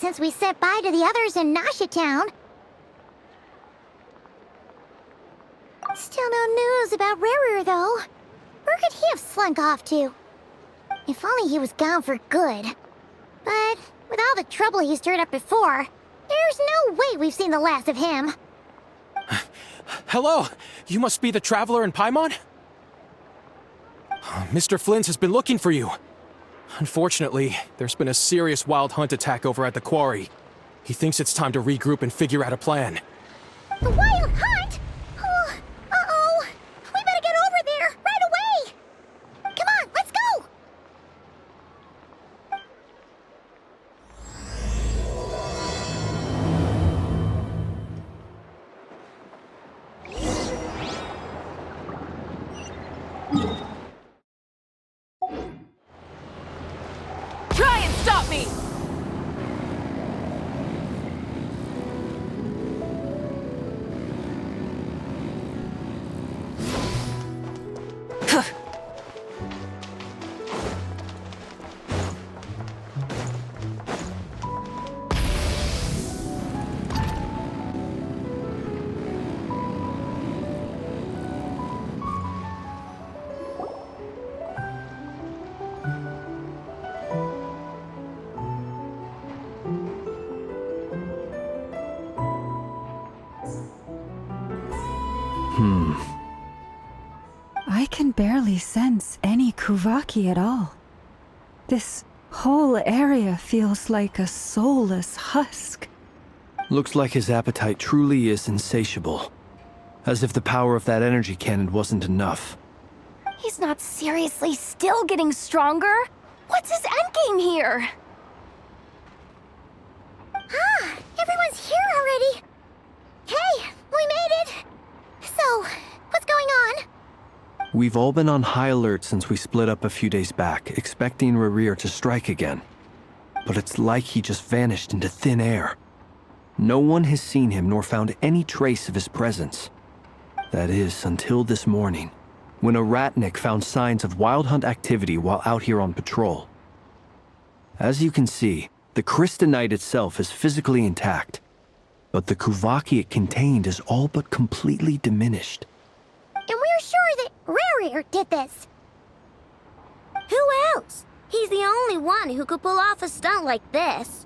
since we said bye to the others in Nasha Town. Still no news about Rarer, though. Where could he have slunk off to? If only he was gone for good. But with all the trouble he stirred up before, there's no way we've seen the last of him. Hello! You must be the traveler in Paimon? Mr. Flynn has been looking for you. Unfortunately, there's been a serious wild hunt attack over at the quarry. He thinks it's time to regroup and figure out a plan. The wild hunt? Oh, uh-oh. We better get over there, right away! Come on, let's go! Try and stop me! I can barely sense any Kuvaki at all. This whole area feels like a soulless husk. Looks like his appetite truly is insatiable. As if the power of that energy cannon wasn't enough. He's not seriously still getting stronger? What's his endgame here? Ah, everyone's here already. Hey, we made it. So, what's going on? We've all been on high alert since we split up a few days back, expecting Rarir to strike again. But it's like he just vanished into thin air. No one has seen him nor found any trace of his presence. That is, until this morning, when a ratnik found signs of wild hunt activity while out here on patrol. As you can see, the crystalline itself is physically intact, but the Kuvaki it contained is all but completely diminished. And we're sure that Rarir did this. Who else? He's the only one who could pull off a stunt like this.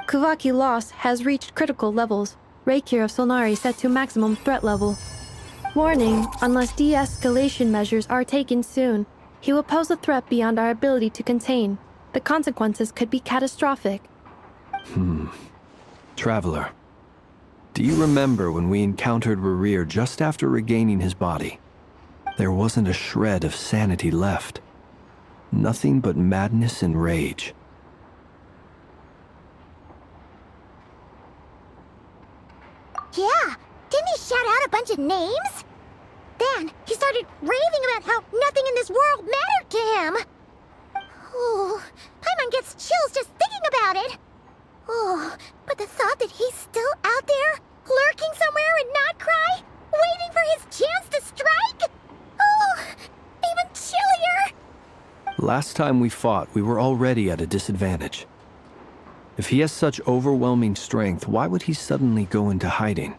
Kuvaki loss has reached critical levels. Reikir of Solnari set to maximum threat level. Warning, unless de-escalation measures are taken soon, he will pose a threat beyond our ability to contain. The consequences could be catastrophic. Traveler, do you remember when we encountered Rarir just after regaining his body? There wasn't a shred of sanity left. Nothing but madness and rage. Yeah, didn't he shout out a bunch of names? Then he started raving about how nothing in this world mattered to him. Oh, Paimon gets chills just thinking about it. Oh, but the thought that he's still out there, lurking somewhere in Not Cry, waiting for his chance to strike? Oh, even chillier. Last time we fought, we were already at a disadvantage. If he has such overwhelming strength, why would he suddenly go into hiding?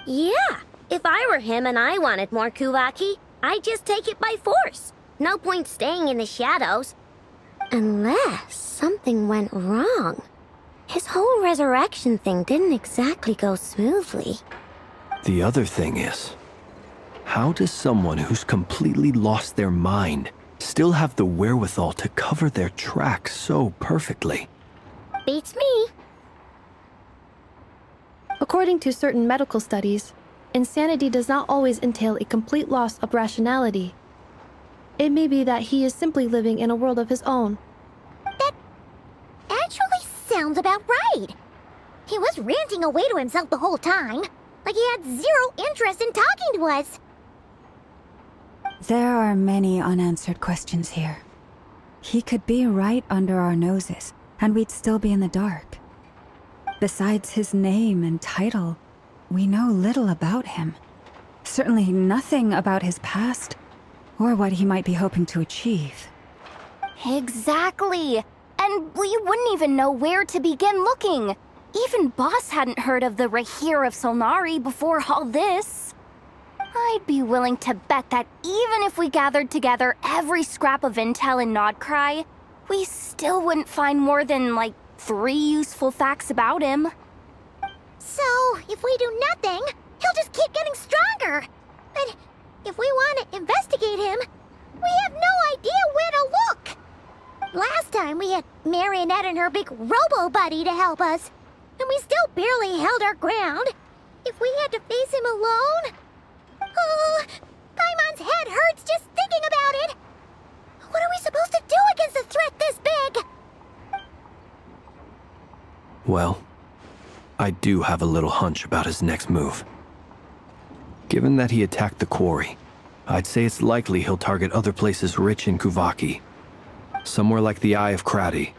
Yeah, if I were him and I wanted more Kuvaki, I'd just take it by force. No point staying in the shadows. Unless something went wrong. His whole resurrection thing didn't exactly go smoothly. The other thing is, how does someone who's completely lost their mind still have the wherewithal to cover their tracks so perfectly? Beats me. According to certain medical studies, insanity does not always entail a complete loss of rationality. It may be that he is simply living in a world of his own. That actually sounds about right. He was ranting away to himself the whole time, like he had zero interest in talking to us. There are many unanswered questions here. He could be right under our noses, and we'd still be in the dark. Besides his name and title, we know little about him. Certainly nothing about his past, or what he might be hoping to achieve. Exactly. and we wouldn't even know where to begin looking. Even Boss hadn't heard of the Rahir of Solnari before all this. I'd be willing to bet that even if we gathered together every scrap of intel in Nodcry, we still wouldn't find more than, like, 3 useful facts about him. So, if we do nothing, he'll just keep getting stronger. But if we want to investigate him, we have no idea where to look. Last time we had Marionette and her big robo-buddy to help us, and we still barely held our ground. If we had to face him alone... Oh, Paimon's head hurts just thinking about it. What are we supposed to do against a threat this big? Well, I do have a little hunch about his next move. Given that he attacked the quarry, I'd say it's likely he'll target other places rich in Kuvaki. Somewhere like the Eye of Krati,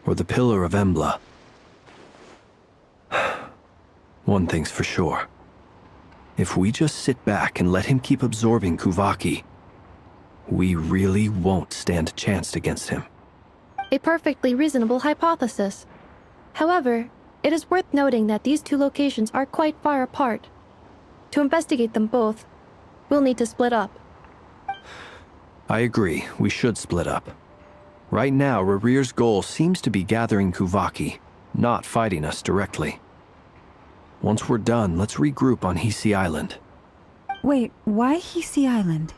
or the Pillar of Embla. One thing's for sure. If we just sit back and let him keep absorbing Kuvaki, we really won't stand a chance against him. A perfectly reasonable hypothesis. However, it is worth noting that these 2 locations are quite far apart. To investigate them both, we'll need to split up. I agree, we should split up. Right now, Rarir's goal seems to be gathering Kuvaki, not fighting us directly. Once we're done, let's regroup on Hisi Island. Wait, why Hisi Island?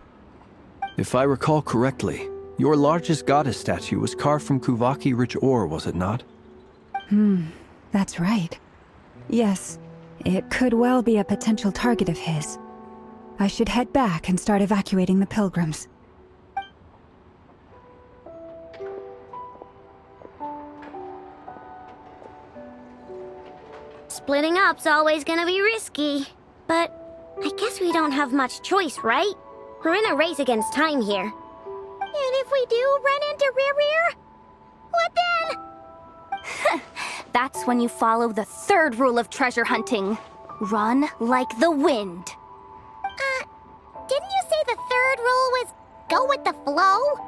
If I recall correctly, your largest goddess statue was carved from Kuvaki-rich ore, was it not? That's right. Yes, it could well be a potential target of his. I should head back and start evacuating the pilgrims. Splitting up's always gonna be risky. But I guess we don't have much choice, right? We're in a race against time here. And if we do run into Rear, what then? That's when you follow the 3rd rule of treasure hunting. Run like the wind. Didn't you say the 3rd rule was go with the flow?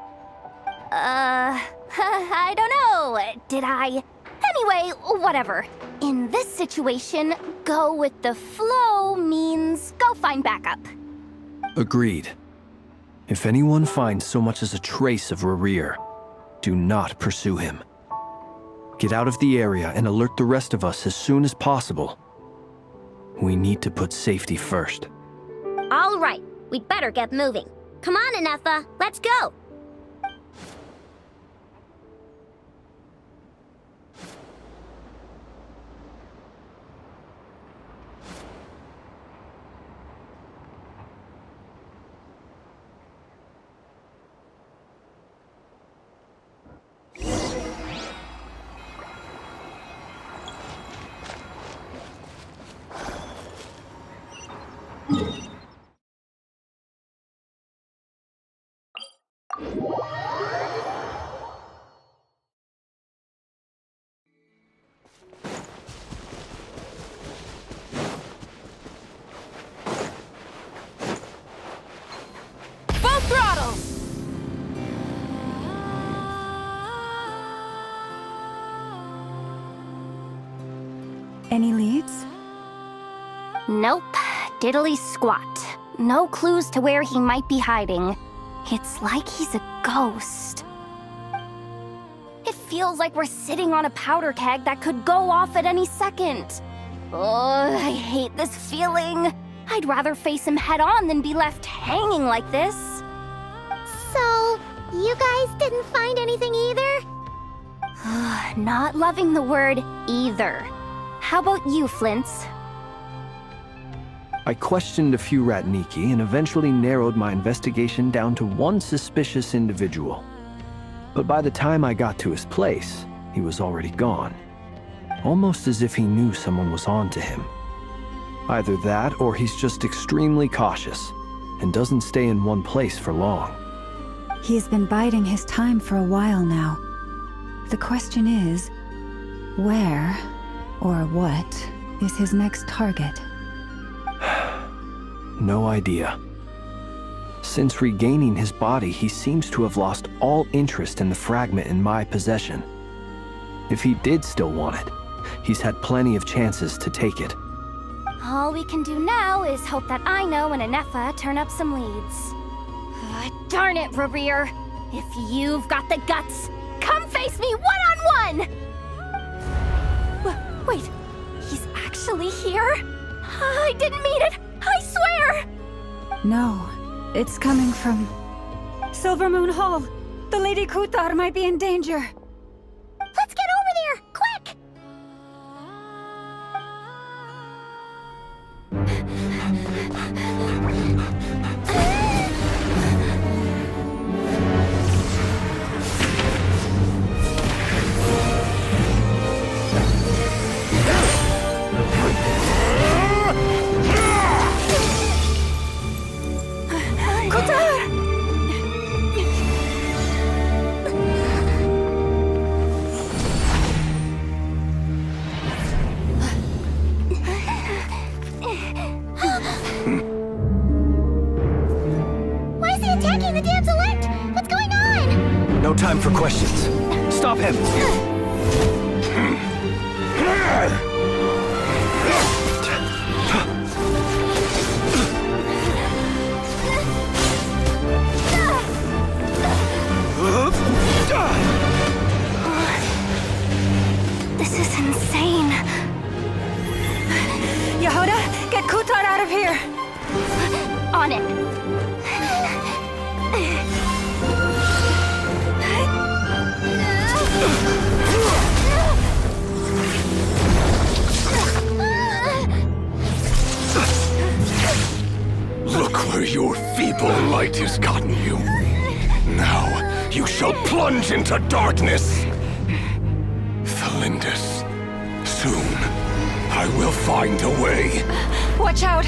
I don't know. Did I? Anyway, whatever. In this situation, go with the flow means go find backup. Agreed. If anyone finds so much as a trace of Rarir, do not pursue him. Get out of the area and alert the rest of us as soon as possible. We need to put safety first. All right, we'd better get moving. Come on, Anefa, let's go. Full throttle! Any leads? Nope. Diddly squat. No clues to where he might be hiding. It's like he's a ghost. It feels like we're sitting on a powder keg that could go off at any second. Oh, I hate this feeling. I'd rather face him head on than be left hanging like this. So, you guys didn't find anything either? Not loving the word either. How about you, Flint's? I questioned a few Ratniki and eventually narrowed my investigation down to one suspicious individual. But by the time I got to his place, he was already gone. Almost as if he knew someone was on to him. Either that, or he's just extremely cautious and doesn't stay in one place for long. He's been biding his time for a while now. The question is, where or what is his next target? No idea. Since regaining his body, he seems to have lost all interest in the fragment in my possession. If he did still want it, he's had plenty of chances to take it. All we can do now is hope that Ino and Anefa turn up some leads. Darn it, Rerir! If you've got the guts, come face me one-on-one! Wait, he's actually here? I didn't mean it! I swear! No, it's coming from Silver Moon Hall. The Lady Kuthar might be in danger. Let's get over there, quick! Why is he attacking the damselette? What's going on? No time for questions. Stop him! This is insane. Yehuda, get Kuthar out of here! On it. Look where your feeble light has gotten you. Now, you shall plunge into darkness. Felindus, soon, I will find a way. Watch out!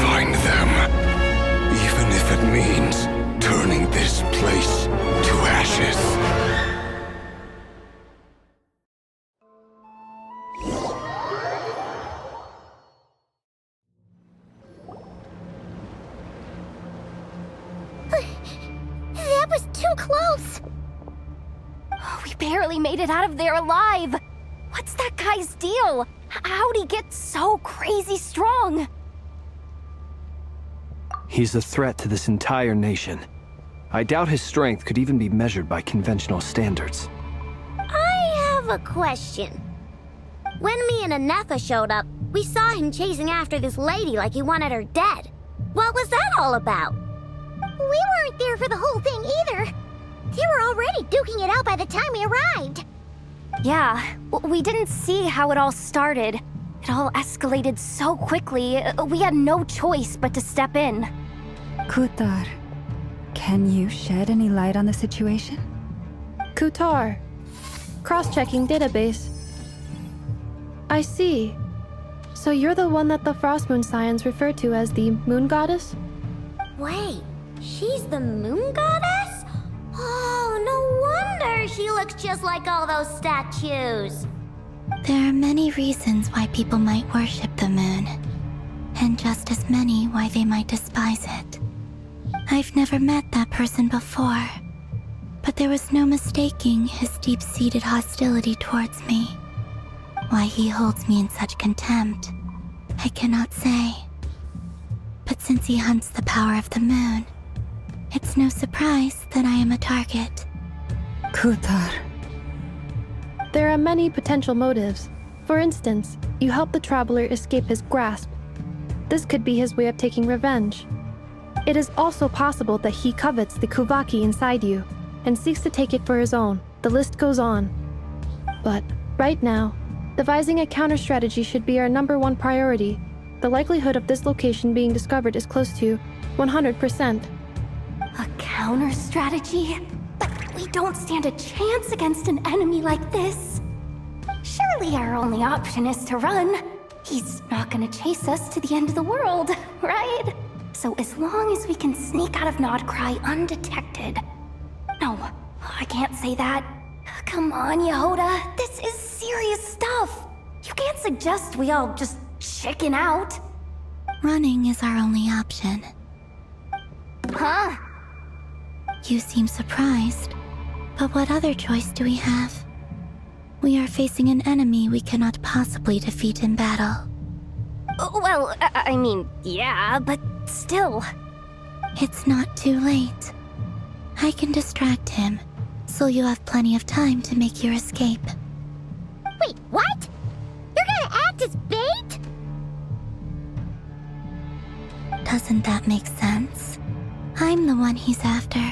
Find them, even if it means turning this place to ashes. That was too close! We barely made it out of there alive. What's that guy's deal? How'd he get so crazy strong? He's a threat to this entire nation. I doubt his strength could even be measured by conventional standards. I have a question. When me and Anefa showed up, we saw him chasing after this lady like he wanted her dead. What was that all about? We weren't there for the whole thing either. They were already duking it out by the time we arrived. Yeah, we didn't see how it all started. It all escalated so quickly, we had no choice but to step in. Kuthar, can you shed any light on the situation? Kuthar. Cross-checking database. I see. So you're the one that the Frost Moon Scions refer to as the Moon Goddess? Wait, she's the moon goddess? Oh, no wonder she looks just like all those statues. There are many reasons why people might worship the moon, and just as many why they might despise it. I've never met that person before, but there was no mistaking his deep-seated hostility towards me. Why he holds me in such contempt, I cannot say. But since he hunts the power of the moon, it's no surprise that I am a target. Kutar. There are many potential motives. For instance, you help the traveler escape his grasp. This could be his way of taking revenge. It is also possible that he covets the Kuvaki inside you and seeks to take it for his own. The list goes on. But right now, devising a counter-strategy should be our #1 priority. The likelihood of this location being discovered is close to 100%. A counter strategy? But we don't stand a chance against an enemy like this. Surely our only option is to run. He's not gonna chase us to the end of the world, right? So as long as we can sneak out of Nodcry undetected. No, I can't say that. Come on, Yehoda. This is serious stuff. You can't suggest we all just chicken out. Running is our only option. Huh? You seem surprised, but what other choice do we have? We are facing an enemy we cannot possibly defeat in battle. Well, I mean, yeah, but still. It's not too late. I can distract him, so you have plenty of time to make your escape. Wait, what? You're gonna act as bait? Doesn't that make sense? I'm the one he's after.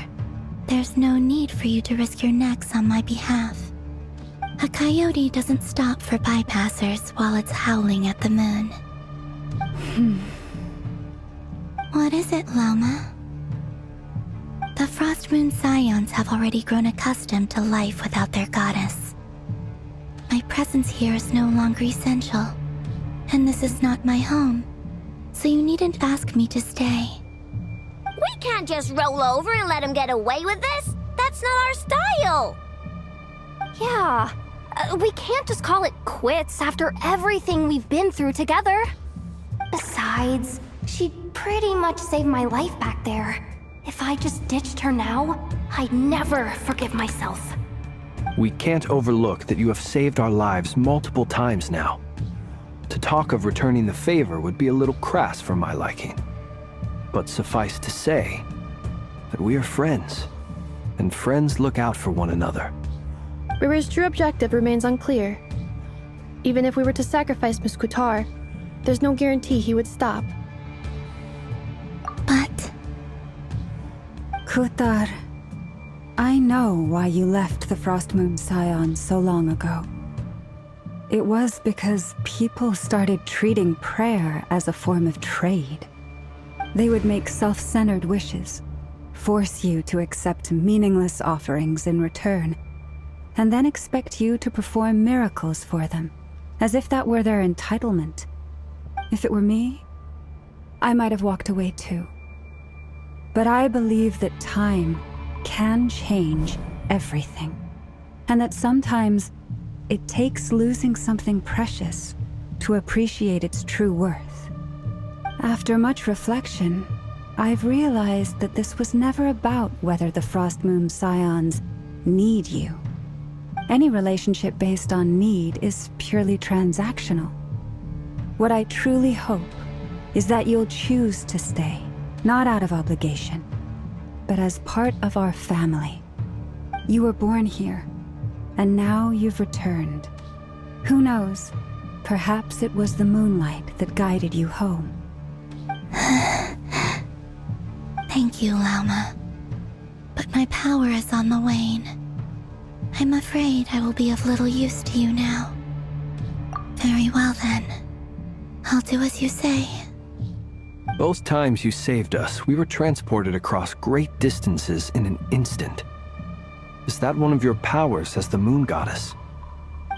There's no need for you to risk your necks on my behalf. A coyote doesn't stop for bypassers while it's howling at the moon. What is it, Loma? The Frost Moon Scions have already grown accustomed to life without their goddess. My presence here is no longer essential, and this is not my home, so you needn't ask me to stay. We can't just roll over and let him get away with this. That's not our style. Yeah, we can't just call it quits after everything we've been through together. Besides, she'd pretty much saved my life back there. If I just ditched her now, I'd never forgive myself. We can't overlook that you have saved our lives multiple times now. To talk of returning the favor would be a little crass for my liking. But suffice to say that we are friends, and friends look out for one another. Riri's true objective remains unclear. Even if we were to sacrifice Miss Kutar, there's no guarantee he would stop. But Kutar, I know why you left the Frost Moon Scions so long ago. It was because people started treating prayer as a form of trade. They would make self-centered wishes, force you to accept meaningless offerings in return, and then expect you to perform miracles for them, as if that were their entitlement. If it were me, I might have walked away too. But I believe that time can change everything, and that sometimes it takes losing something precious to appreciate its true worth. After much reflection, I've realized that this was never about whether the Frost Moon Scions need you. Any relationship based on need is purely transactional. What I truly hope is that you'll choose to stay, not out of obligation, but as part of our family. You were born here, and now you've returned. Who knows? Perhaps it was the moonlight that guided you home. thank you, Lauma. But my power is on the wane. I'm afraid I will be of little use to you now. Very well then. I'll do as you say. Both times you saved us, we were transported across great distances in an instant. Is that one of your powers as the Moon Goddess?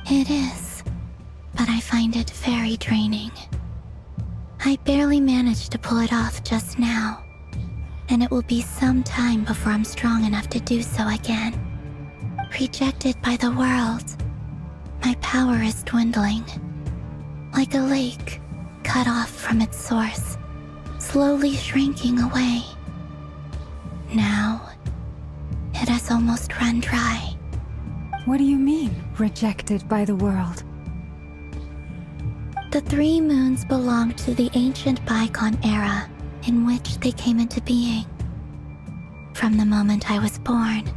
It is, but I find it very draining. I barely managed to pull it off just now, and it will be some time before I'm strong enough to do so again. Rejected by the world, my power is dwindling. Like a lake cut off from its source, slowly shrinking away. Now, it has almost run dry. What do you mean, rejected by the world? The 3 moons belonged to the ancient bygone era, in which they came into being. From the moment I was born,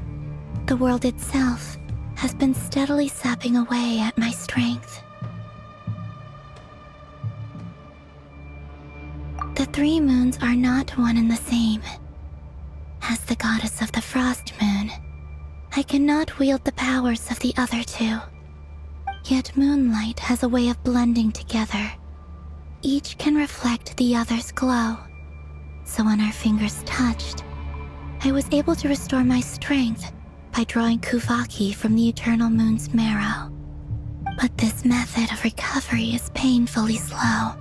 the world itself has been steadily sapping away at my strength. The 3 moons are not one and the same. As the goddess of the Frost Moon, I cannot wield the powers of the other 2. Yet moonlight has a way of blending together. Each can reflect the other's glow. So when our fingers touched, I was able to restore my strength by drawing Kuvaki from the eternal moon's marrow. But this method of recovery is painfully slow.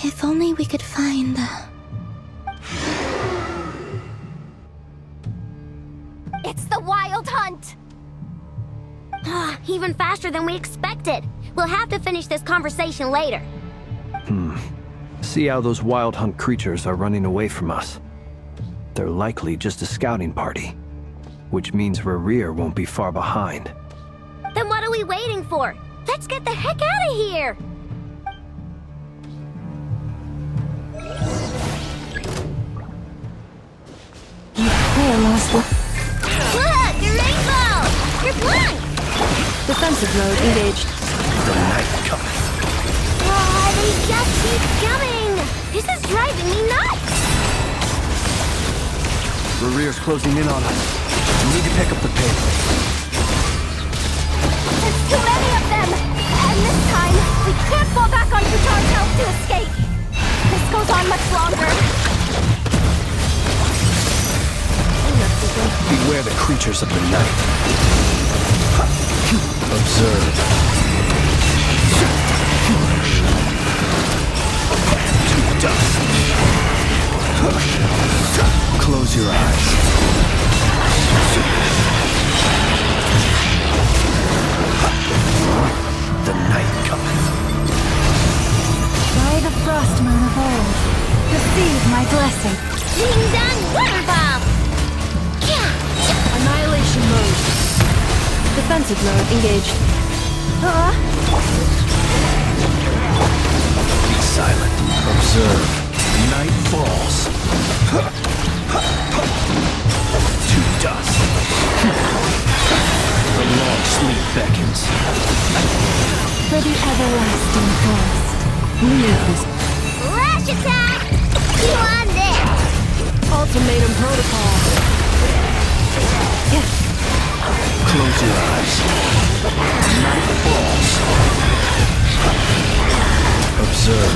If only we could find the... It's the Wild Hunt! Even faster than we expected. We'll have to finish this conversation later. See how those wild hunt creatures are running away from us. They're likely just a scouting party, which means Rerir won't be far behind. Then what are we waiting for? Let's get the heck out of here! Look! Your rainbow! You're blind! Defensive mode engaged. The night cometh. They just keep coming! This is driving me nuts! Rerir's closing in on us. We need to pick up the pace. There's too many of them! And this time, we can't fall back on Kutar's health to escape! This goes on much longer. Beware the creatures of the night. Observe. To dust. Close your eyes. The night cometh. By the Frost Moon of old, receive my blessing. Ding dong waterball! Annihilation mode. Defensive mode engaged. Be silent. Observe. Night falls. To dust. The long sleep beckons. For the everlasting forest, leave this. Rush attack! You on this! Ultimatum protocol. Close your eyes. Night falls. Observe.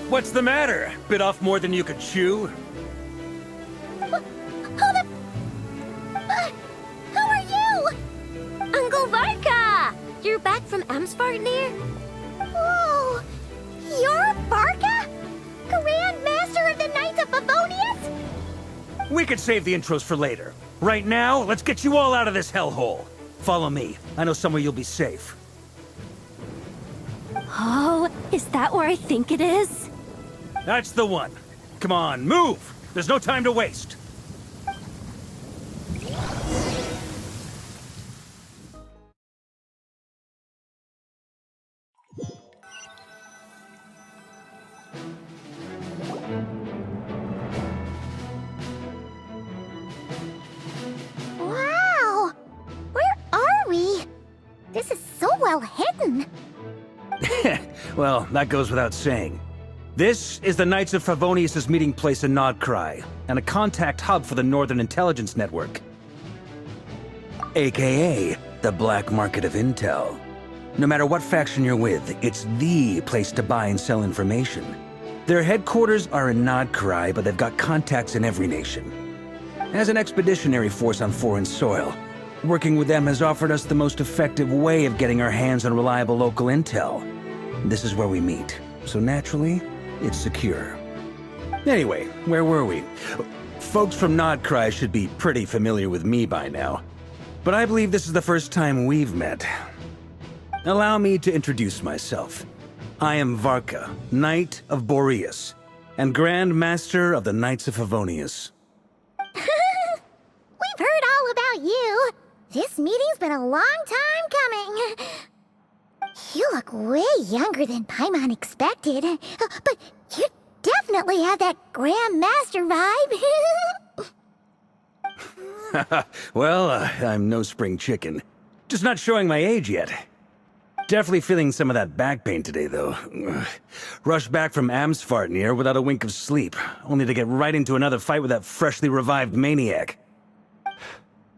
What's the matter? Bit off more than you could chew? Who are you? Uncle Varka! You're back from Amsvarnir? Oh, you're Barca? Grand Master of the Knights of Favonius? We could save the intros for later. Right now, let's get you all out of this hellhole. Follow me. I know somewhere you'll be safe. Oh, is that where I think it is? That's the one. Come on, move! There's no time to waste. Wow! Where are we? This is so well hidden. Well, that goes without saying. This is the Knights of Favonius' meeting place in Nodcry, and a contact hub for the Northern Intelligence Network. AKA, the black market of intel. No matter what faction you're with, it's the place to buy and sell information. Their headquarters are in Nodcry, but they've got contacts in every nation. As an expeditionary force on foreign soil, Working with them has offered us the most effective way of getting our hands on reliable local intel. This is where we meet, so naturally, it's secure. Anyway, where were we? Folks from Nodcry should be pretty familiar with me by now, but I believe this is the first time we've met. Allow me to introduce myself. I am Varka, Knight of Boreas, and Grand Master of the Knights of Favonius. We've heard all about you. This meeting's been a long time coming. You look way younger than Paimon expected, but you definitely have that Grand Master vibe. Well, I'm no spring chicken. Just not showing my age yet. Definitely feeling some of that back pain today, though. Rushed back from Amsfartnir without a wink of sleep, only to get right into another fight with that freshly revived maniac.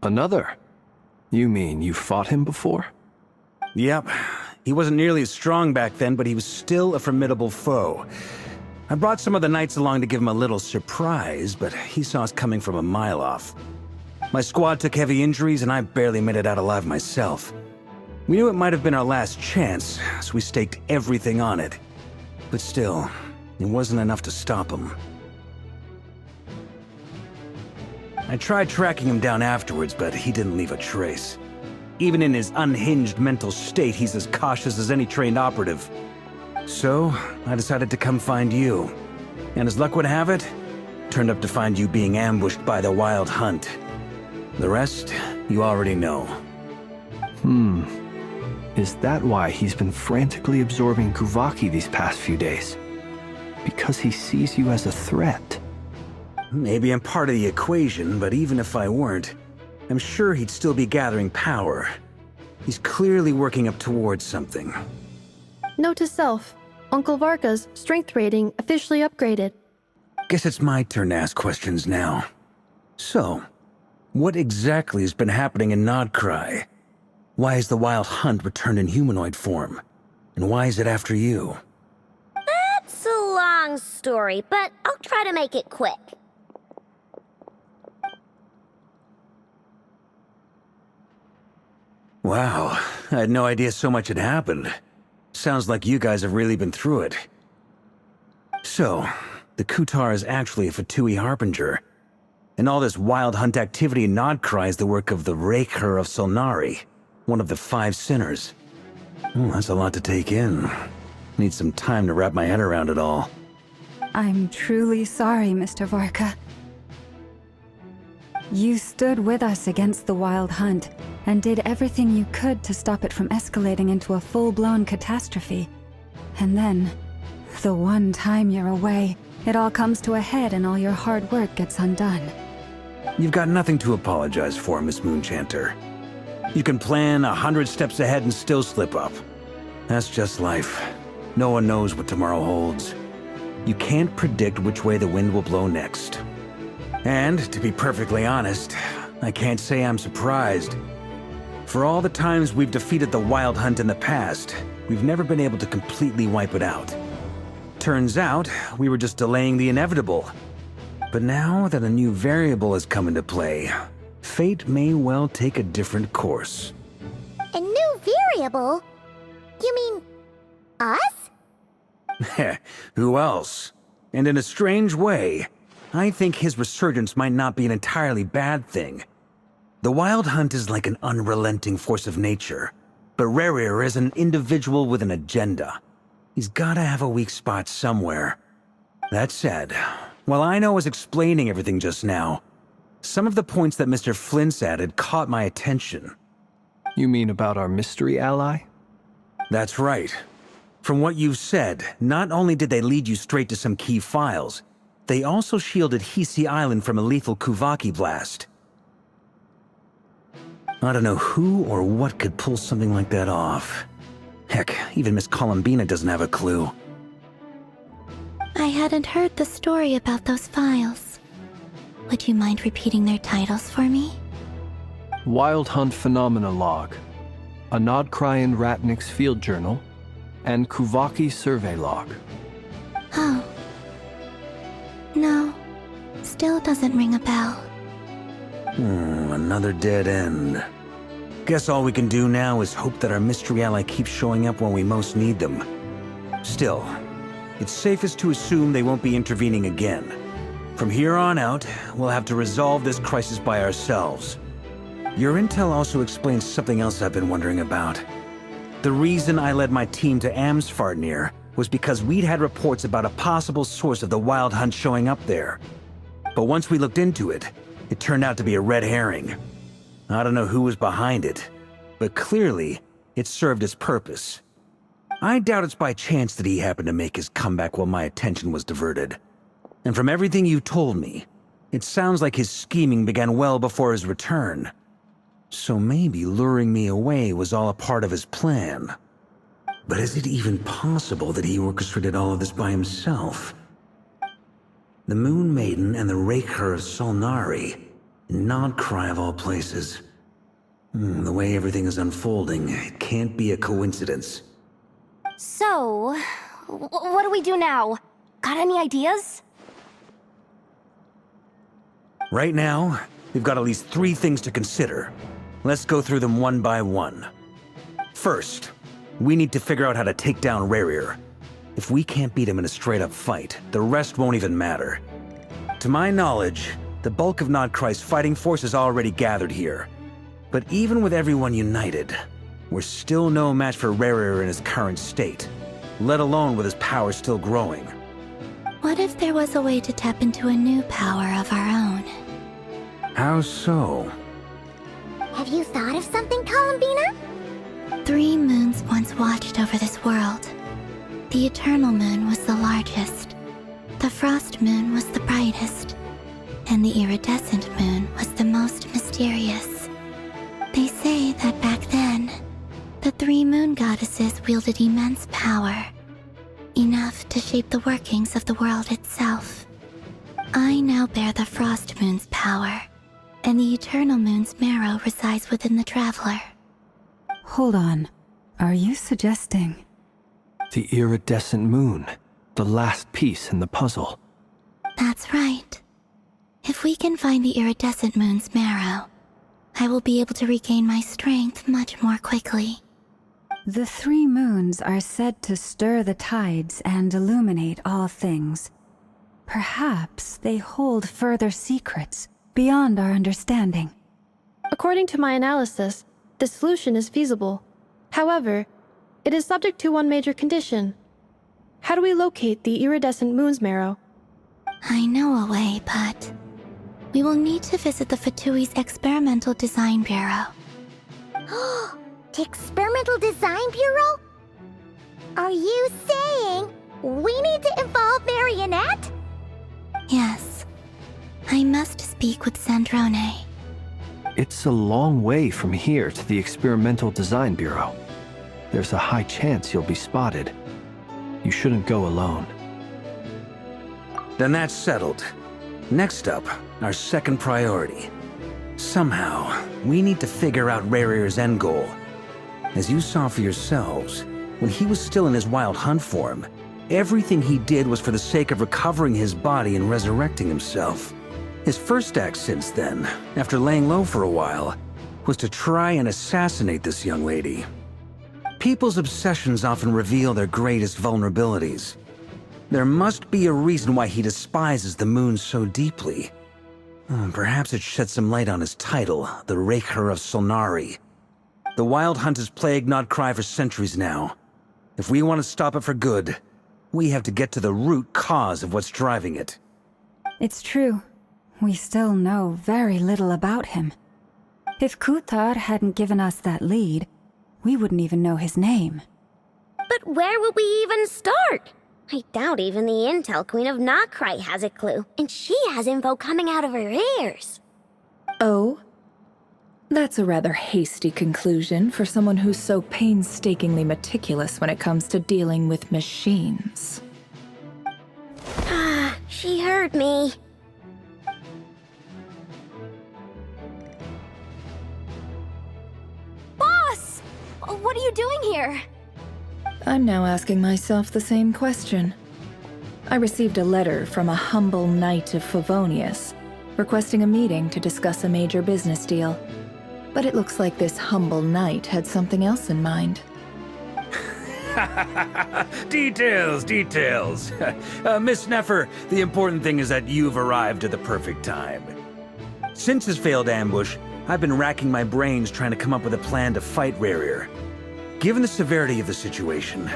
Another? You mean you fought him before? Yep. He wasn't nearly as strong back then, but he was still a formidable foe. I brought some of the knights along to give him a little surprise, but he saw us coming from a mile off. My squad took heavy injuries, and I barely made it out alive myself. We knew it might have been our last chance, so we staked everything on it. But still, it wasn't enough to stop him. I tried tracking him down afterwards, but he didn't leave a trace. Even in his unhinged mental state, he's as cautious as any trained operative. So, I decided to come find you. And as luck would have it, turned up to find you being ambushed by the Wild Hunt. The rest, you already know. Is that why he's been frantically absorbing Kuvaki these past few days? Because he sees you as a threat? Maybe I'm part of the equation, but even if I weren't, I'm sure he'd still be gathering power. He's clearly working up towards something. Note to self, Uncle Varka's strength rating officially upgraded. Guess it's my turn to ask questions now. So, what exactly has been happening in Nodcry? Why is the Wild Hunt returned in humanoid form? And why is it after you? That's a long story, but I'll try to make it quick. Wow, I had no idea so much had happened. Sounds like you guys have really been through it. So, the Kutar is actually a Fatui Harbinger. And all this Wild Hunt activity in Nodcry is the work of the Raker of Solnari, one of the 5 sinners. That's a lot to take in. Need some time to wrap my head around it all. I'm truly sorry, Mr. Varka. You stood with us against the Wild Hunt, and did everything you could to stop it from escalating into a full-blown catastrophe. And then, the one time you're away, it all comes to a head and all your hard work gets undone. You've got nothing to apologize for, Miss Moonchanter. You can plan 100 steps ahead and still slip up. That's just life. No one knows what tomorrow holds. You can't predict which way the wind will blow next. And, to be perfectly honest, I can't say I'm surprised. For all the times we've defeated the Wild Hunt in the past, we've never been able to completely wipe it out. Turns out, we were just delaying the inevitable. But now that a new variable has come into play, fate may well take a different course. A new variable? You mean us? Who else? And in a strange way, I think his resurgence might not be an entirely bad thing. The Wild Hunt is like an unrelenting force of nature, but Rerir is an individual with an agenda. He's gotta have a weak spot somewhere. That said, while I was explaining everything just now, some of the points that Mr. Flint's added caught my attention. You mean about our mystery ally? That's right. From what you've said, not only did they lead you straight to some key files, they also shielded Hisi Island from a lethal Kuvaki blast. I don't know who or what could pull something like that off. Heck, even Miss Columbina doesn't have a clue. I hadn't heard the story about those files. Would you mind repeating their titles for me? Wild Hunt Phenomena Log, a Nodcryan Ratnik's Field Journal, and Kuvaki Survey Log. Oh. No. Still doesn't ring a bell. Another dead end. Guess all we can do now is hope that our mystery ally keeps showing up when we most need them. Still, it's safest to assume they won't be intervening again. From here on out, we'll have to resolve this crisis by ourselves. Your intel also explains something else I've been wondering about. The reason I led my team to Amsfarnir was because we'd had reports about a possible source of the Wild Hunt showing up there. But once we looked into it, it turned out to be a red herring. I don't know who was behind it, but clearly, it served its purpose. I doubt it's by chance that he happened to make his comeback while my attention was diverted. And from everything you told me, it sounds like his scheming began well before his return. So maybe luring me away was all a part of his plan. But is it even possible that he orchestrated all of this by himself? The Moon Maiden and the Raker of Solnari, Nodcry of all places. The way everything is unfolding, it can't be a coincidence. So, what do we do now? Got any ideas? Right now, we've got at least 3 things to consider. Let's go through them one by one. First, we need to figure out how to take down Rerir. If we can't beat him in a straight-up fight, the rest won't even matter. To my knowledge, the bulk of Nodcry's fighting force is already gathered here. But even with everyone united, we're still no match for Rerir in his current state, let alone with his power still growing. What if there was a way to tap into a new power of our own? How so? Have you thought of something, Columbina? 3 moons once watched over this world. The Eternal Moon was the largest. The Frost Moon was the brightest. And the Iridescent Moon was the most mysterious. They say that back then, the 3 moon goddesses wielded immense power. Enough to shape the workings of the world itself. I now bear the Frost Moon's power, and the Eternal Moon's marrow resides within the Traveler. Hold on. Are you suggesting... The iridescent moon, the last piece in the puzzle. That's right. If we can find the Iridescent Moon's marrow, I will be able to regain my strength much more quickly. The 3 moons are said to stir the tides and illuminate all things. Perhaps they hold further secrets beyond our understanding. According to my analysis, the solution is feasible. However, it is subject to one major condition. How do we locate the Iridescent Moon's marrow? I know a way, but we will need to visit the Fatui's Experimental Design Bureau. The Experimental Design Bureau? Are you saying we need to involve Marionette? Yes. I must speak with Sandrone. It's a long way from here to the Experimental Design Bureau. There's a high chance you'll be spotted. You shouldn't go alone. Then that's settled. Next up, our second priority. Somehow, we need to figure out Rerir's end goal. As you saw for yourselves, when he was still in his Wild Hunt form, everything he did was for the sake of recovering his body and resurrecting himself. His first act since then, after laying low for a while, was to try and assassinate this young lady. People's obsessions often reveal their greatest vulnerabilities. There must be a reason why he despises the moon so deeply. Perhaps it sheds some light on his title, the Raker of Solnari. The Wild Hunt has plagued Nodcry for centuries now. If we want to stop it for good, we have to get to the root cause of what's driving it. It's true. We still know very little about him. If Kuthar hadn't given us that lead, we wouldn't even know his name. But where would we even start? I doubt even the Intel Queen of Nodcry has a clue, and she has info coming out of her ears. Oh? That's a rather hasty conclusion for someone who's so painstakingly meticulous when it comes to dealing with machines. Ah, she heard me. Boss! What are you doing here? I'm now asking myself the same question. I received a letter from a humble knight of Favonius, requesting a meeting to discuss a major business deal. But it looks like this humble knight had something else in mind. Details, details. Miss Neffer, the important thing is that you've arrived at the perfect time. Since his failed ambush, I've been racking my brains trying to come up with a plan to fight Rerir. Given the severity of the situation,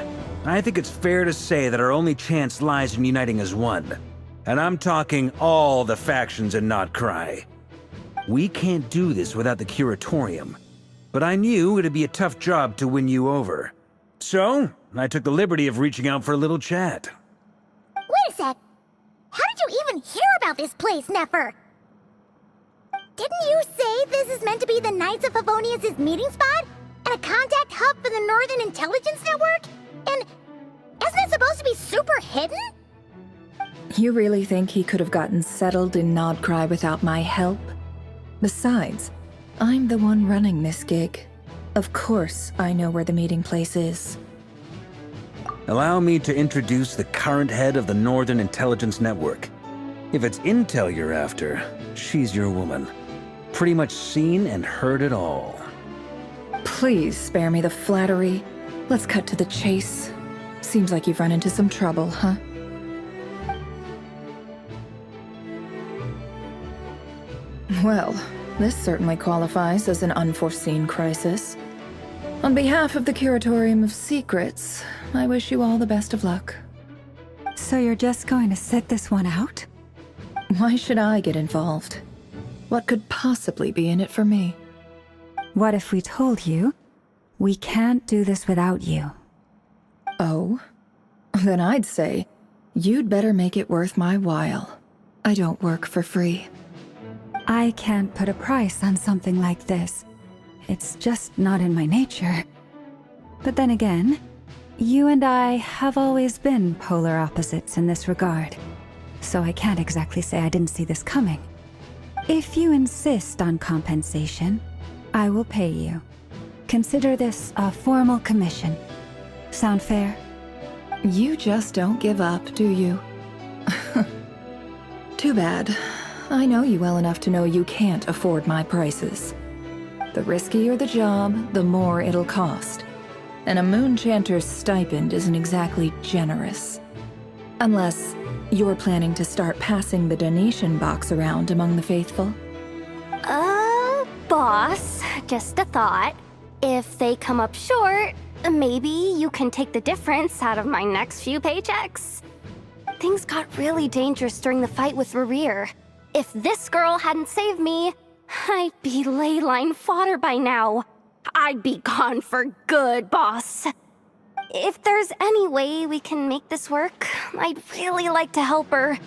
I think it's fair to say that our only chance lies in uniting as one. And I'm talking all the factions in Notcry. We can't do this without the Curatorium, but I knew it'd be a tough job to win you over. So, I took the liberty of reaching out for a little chat. Wait a sec. How did you even hear about this place, Neffer? Didn't you say this is meant to be the Knights of Favonius' meeting spot? And a contact hub for the Northern Intelligence Network? And isn't it supposed to be super hidden? You really think he could have gotten settled in Nodcry without my help? Besides, I'm the one running this gig. Of course I know where the meeting place is. Allow me to introduce the current head of the Northern Intelligence Network. If it's intel you're after, she's your woman. Pretty much seen and heard it all. Please spare me the flattery. Let's cut to the chase. Seems like you've run into some trouble, huh? Well, this certainly qualifies as an unforeseen crisis. On behalf of the Curatorium of Secrets, I wish you all the best of luck. So you're just going to sit this one out? Why should I get involved? What could possibly be in it for me? What if we told you we can't do this without you? Oh? Then I'd say, you'd better make it worth my while. I don't work for free. I can't put a price on something like this. It's just not in my nature. But then again, you and I have always been polar opposites in this regard. So I can't exactly say I didn't see this coming. If you insist on compensation, I will pay you. Consider this a formal commission. Sound fair? You just don't give up, do you? Too bad. I know you well enough to know you can't afford my prices. The riskier the job, the more it'll cost. And a Moonchanter's stipend isn't exactly generous. Unless you're planning to start passing the donation box around among the faithful. Boss, just a thought. If they come up short, maybe you can take the difference out of my next few paychecks. Things got really dangerous during the fight with Rerir. If this girl hadn't saved me, I'd be ley line fodder by now. I'd be gone for good, boss. If there's any way we can make this work, I'd really like to help her.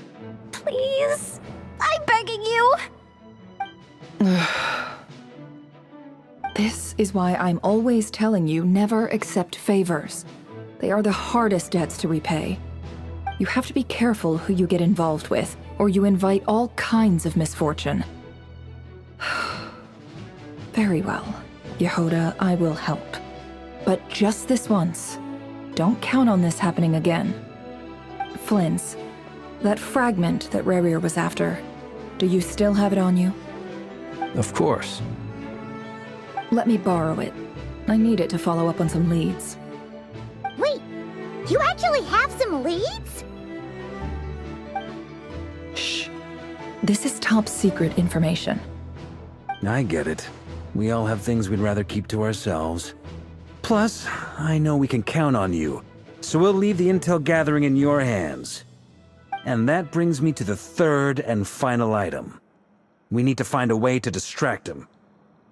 Please? I'm begging you. This is why I'm always telling you never accept favors. They are the hardest debts to repay. You have to be careful who you get involved with, or you invite all kinds of misfortune. Very well, Yehoda, I will help. But just this once. Don't count on this happening again. Flynn's, that fragment that Rerir was after, do you still have it on you? Of course. Let me borrow it. I need it to follow up on some leads. Wait, you actually have some leads? Shh. This is top secret information. I get it. We all have things we'd rather keep to ourselves. Plus, I know we can count on you, so we'll leave the intel gathering in your hands. And that brings me to the third and final item. We need to find a way to distract him.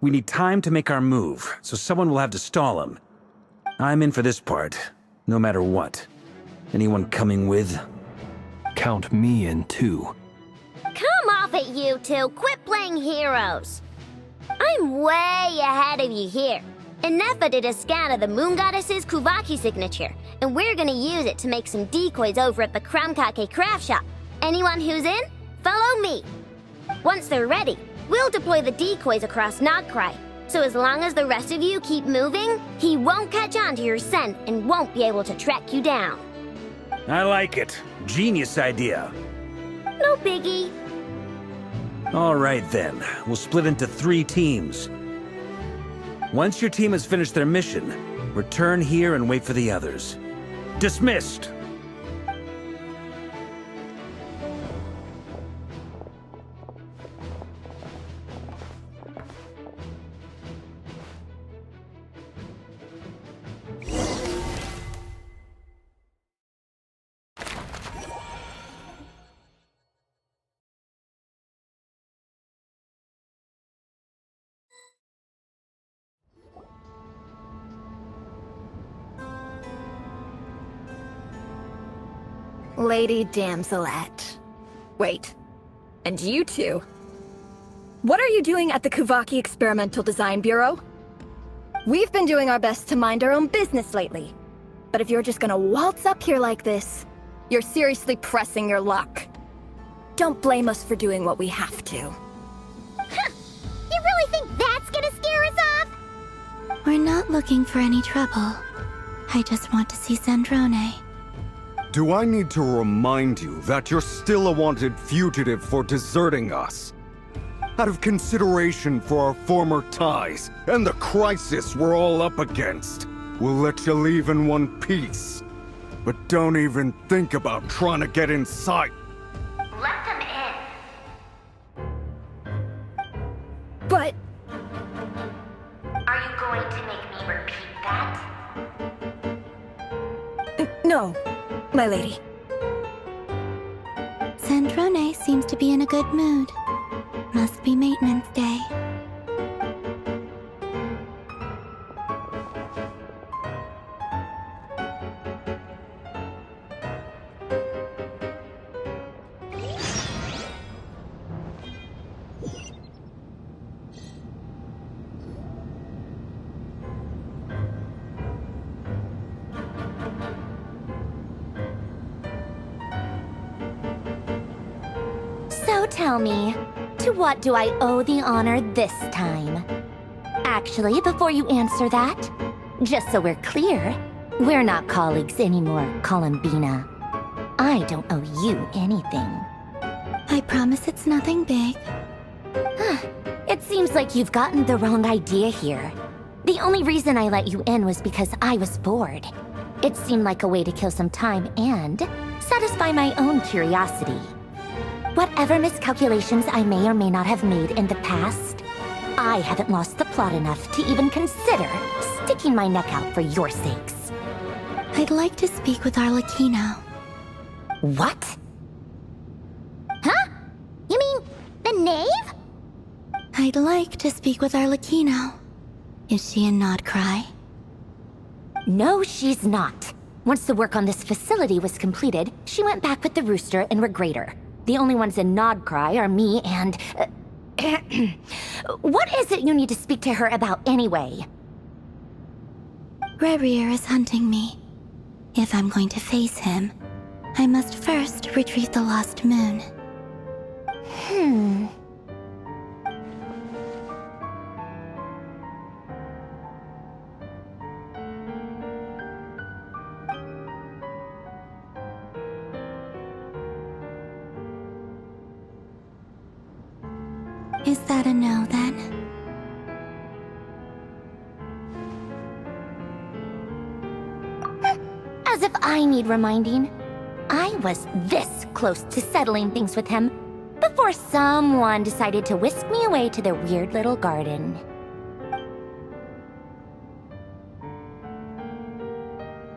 We need time to make our move, so someone will have to stall him. I'm in for this part, no matter what. Anyone coming with? Count me in too. Come off it, you two. Quit playing heroes. I'm way ahead of you here. And Nefa did a scan of the Moon Goddess's Kuvaki signature, and we're gonna use it to make some decoys over at the Kramkake craft shop. Anyone who's in, follow me. Once they're ready, we'll deploy the decoys across Nogcry. So as long as the rest of you keep moving, he won't catch on to your scent and won't be able to track you down. I like it. Genius idea. No biggie. All right then, we'll split into 3 teams. Once your team has finished their mission, return here and wait for the others. Dismissed! Lady Damselette. Wait. And you two? What are you doing at the Kuvaki Experimental Design Bureau? We've been doing our best to mind our own business lately. But if you're just gonna waltz up here like this, you're seriously pressing your luck. Don't blame us for doing what we have to. You really think that's gonna scare us off? We're not looking for any trouble. I just want to see Sandrone. Do I need to remind you that you're still a wanted fugitive for deserting us? Out of consideration for our former ties and the crisis we're all up against, we'll let you leave in one piece. But don't even think about trying to get inside. Let them in. But... Are you going to make me repeat that? no, my lady. Sandrone seems to be in a good mood. Must be maintenance day. So tell me, to what do I owe the honor this time? Actually, before you answer that, just so we're clear, we're not colleagues anymore, Columbina. I don't owe you anything. I promise it's nothing big. It seems like you've gotten the wrong idea here. The only reason I let you in was because I was bored. It seemed like a way to kill some time and satisfy my own curiosity. Whatever miscalculations I may or may not have made in the past, I haven't lost the plot enough to even consider sticking my neck out for your sakes. I'd like to speak with Arlecchino. What? Huh? You mean the knave? I'd like to speak with Arlecchino. Is she in Nodcry? No, she's not. Once the work on this facility was completed, she went back with the Rooster and Regrator. The only ones in Nodcry are me and... What is it you need to speak to her about anyway? Rerir is hunting me. If I'm going to face him, I must first retrieve the lost moon. Is that a no, then? As if I need reminding. I was this close to settling things with him before someone decided to whisk me away to their weird little garden.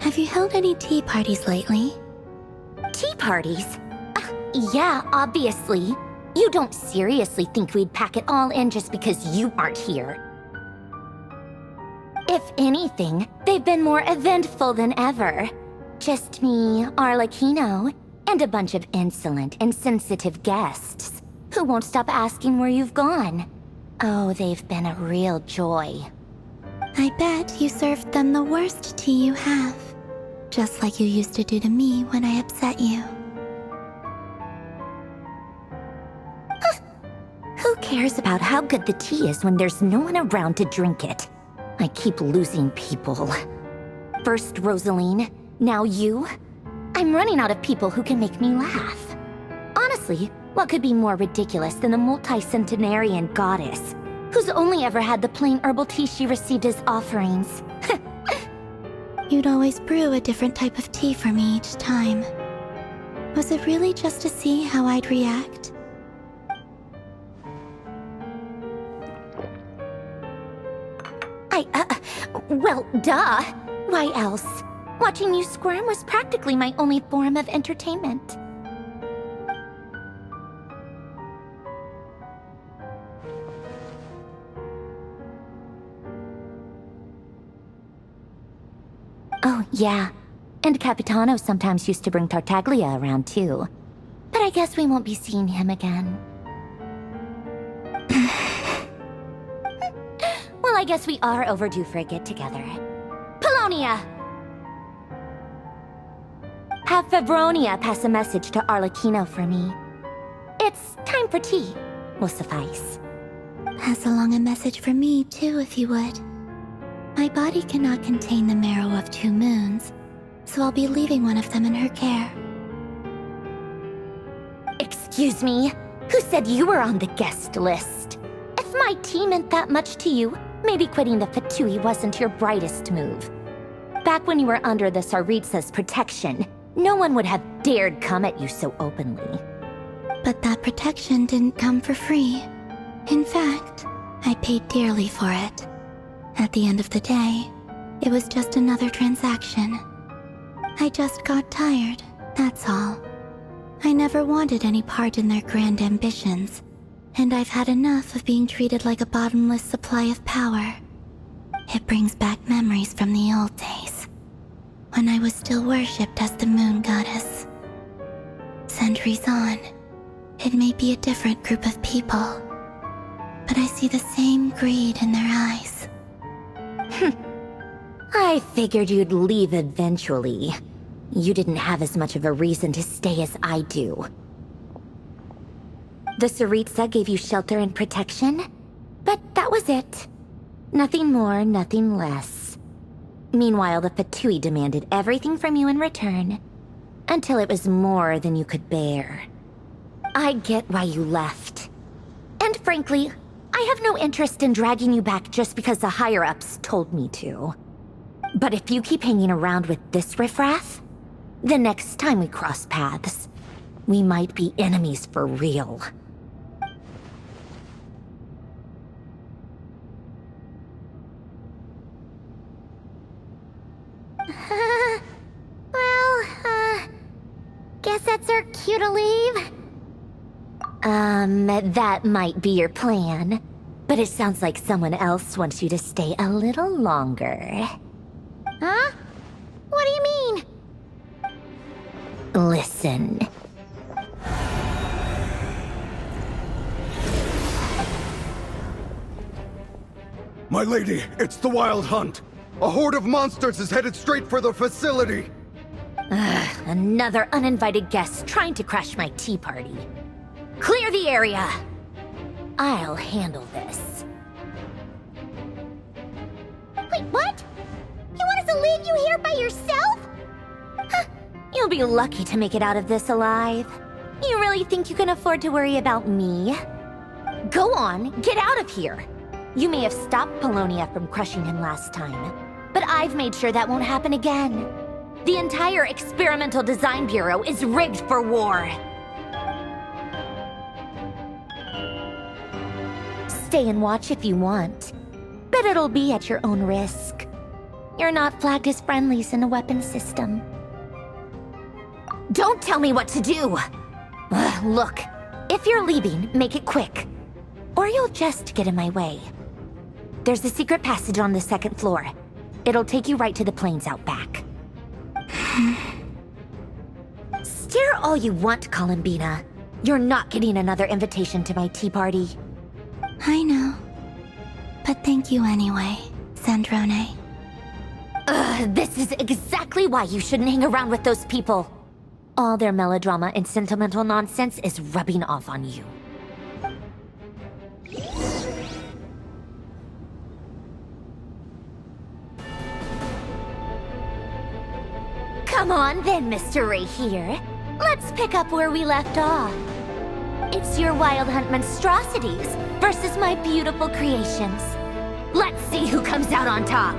Have you held any tea parties lately? Tea parties? Yeah, obviously. You don't seriously think we'd pack it all in just because you aren't here. If anything, they've been more eventful than ever. Just me, Arlecchino, and a bunch of insolent and sensitive guests who won't stop asking where you've gone. Oh, they've been a real joy. I bet you served them the worst tea you have. Just like you used to do to me when I upset you. Who cares about how good the tea is when there's no one around to drink it? I keep losing people. First Rosaline, now you. I'm running out of people who can make me laugh. Honestly, what could be more ridiculous than the multi-centenarian goddess? who's only ever had the plain herbal tea she received as offerings. You'd always brew a different type of tea for me each time. Was it really just to see how I'd react? Well, duh. Why else? Watching you squirm was practically my only form of entertainment. Oh, yeah. And Capitano sometimes used to bring Tartaglia around, too. But I guess we won't be seeing him again. Well, I guess we are overdue for a get-together. Polonia! Have Febronia pass a message to Arlecchino for me. It's time for tea. Will suffice. Pass along a message for me, too, if you would. My body cannot contain the marrow of 2 moons, so I'll be leaving one of them in her care. Excuse me? Who said you were on the guest list? If my tea meant that much to you, maybe quitting the Fatui wasn't your brightest move. Back when you were under the Tsaritsa's protection, no one would have dared come at you so openly. But that protection didn't come for free. In fact, I paid dearly for it. At the end of the day, it was just another transaction. I just got tired, that's all. I never wanted any part in their grand ambitions, and I've had enough of being treated like a bottomless supply of power. It brings back memories from the old days, when I was still worshipped as the moon goddess. Centuries on, it may be a different group of people, but I see the same greed in their eyes. I figured you'd leave eventually. You didn't have as much of a reason to stay as I do. The Tsaritsa gave you shelter and protection, but that was it. Nothing more, nothing less. Meanwhile, the Fatui demanded everything from you in return, until it was more than you could bear. I get why you left. And frankly, I have no interest in dragging you back just because the higher-ups told me to. But if you keep hanging around with this riffraff, the next time we cross paths, we might be enemies for real. Guess that's our cue to leave. That might be your plan. But it sounds like someone else wants you to stay a little longer. Huh? What do you mean? Listen. My lady, it's the Wild Hunt. A horde of monsters is headed straight for the facility. Another uninvited guest trying to crash my tea party. Clear the area! I'll handle this. Wait, what? You want us to leave you here by yourself? Huh, you'll be lucky to make it out of this alive. You really think you can afford to worry about me? Go on, get out of here! You may have stopped Polonia from crushing him last time, but I've made sure that won't happen again. The entire Experimental Design Bureau is rigged for war. Stay and watch if you want, but it'll be at your own risk. You're not flagged as friendlies in the weapons system. Don't tell me what to do! Look, if you're leaving, make it quick, or you'll just get in my way. There's a secret passage on the 2nd floor. It'll take you right to the plains out back. Stare all you want, Columbina. You're not getting another invitation to my tea party. I know. But thank you anyway, Sandrone. This is exactly why you shouldn't hang around with those people. All their melodrama and sentimental nonsense is rubbing off on you. Come on then, Mr. Ray here. Let's pick up where we left off. It's your Wild Hunt monstrosities versus my beautiful creations. Let's see who comes out on top.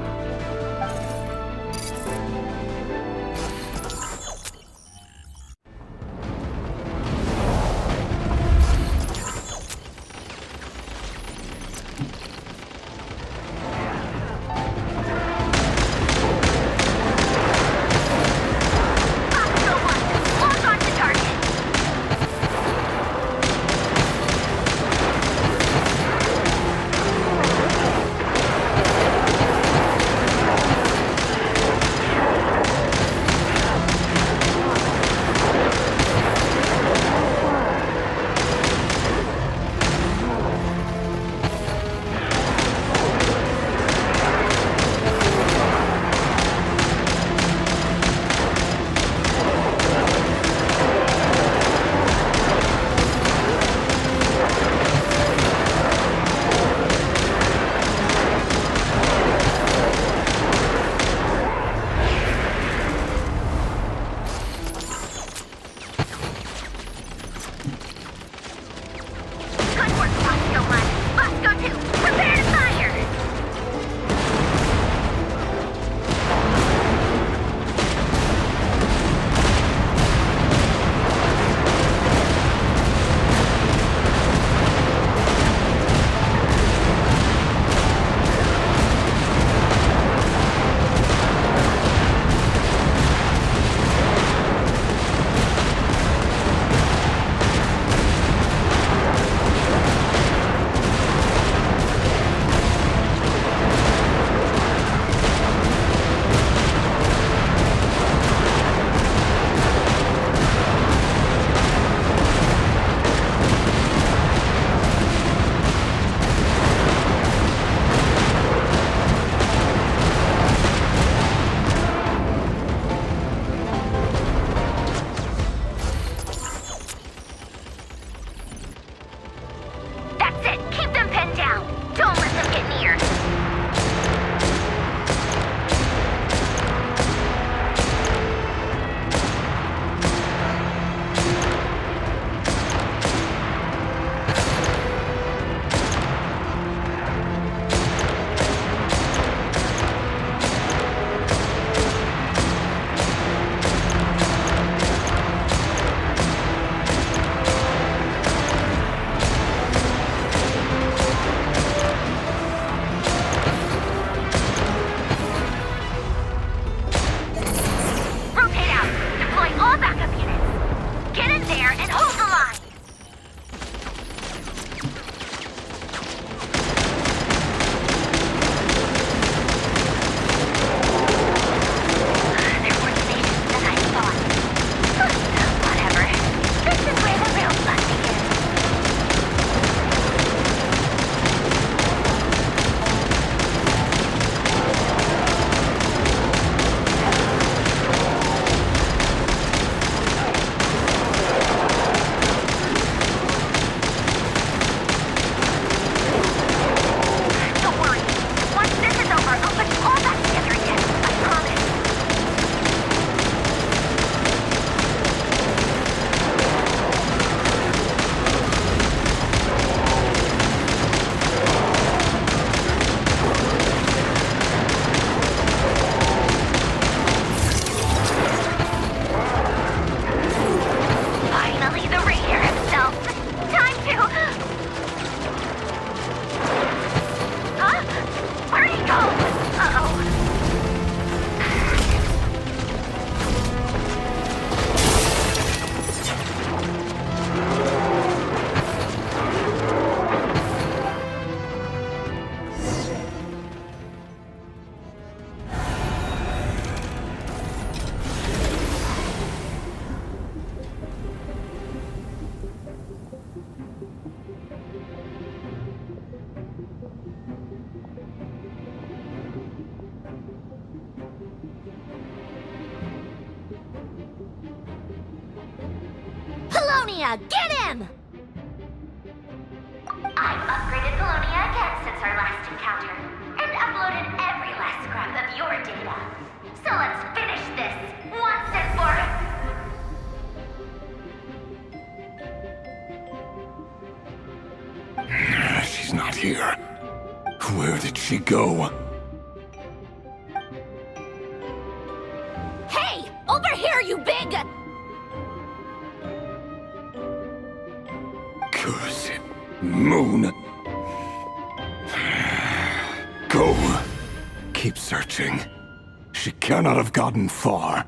Polonia, get him! I've upgraded Polonia again since our last encounter, and uploaded every last scrap of your data. So let's finish this, once and for... not here. Where did she go? Hey! Over here, you big... Cursed moon. Go. Keep searching. She cannot have gotten far.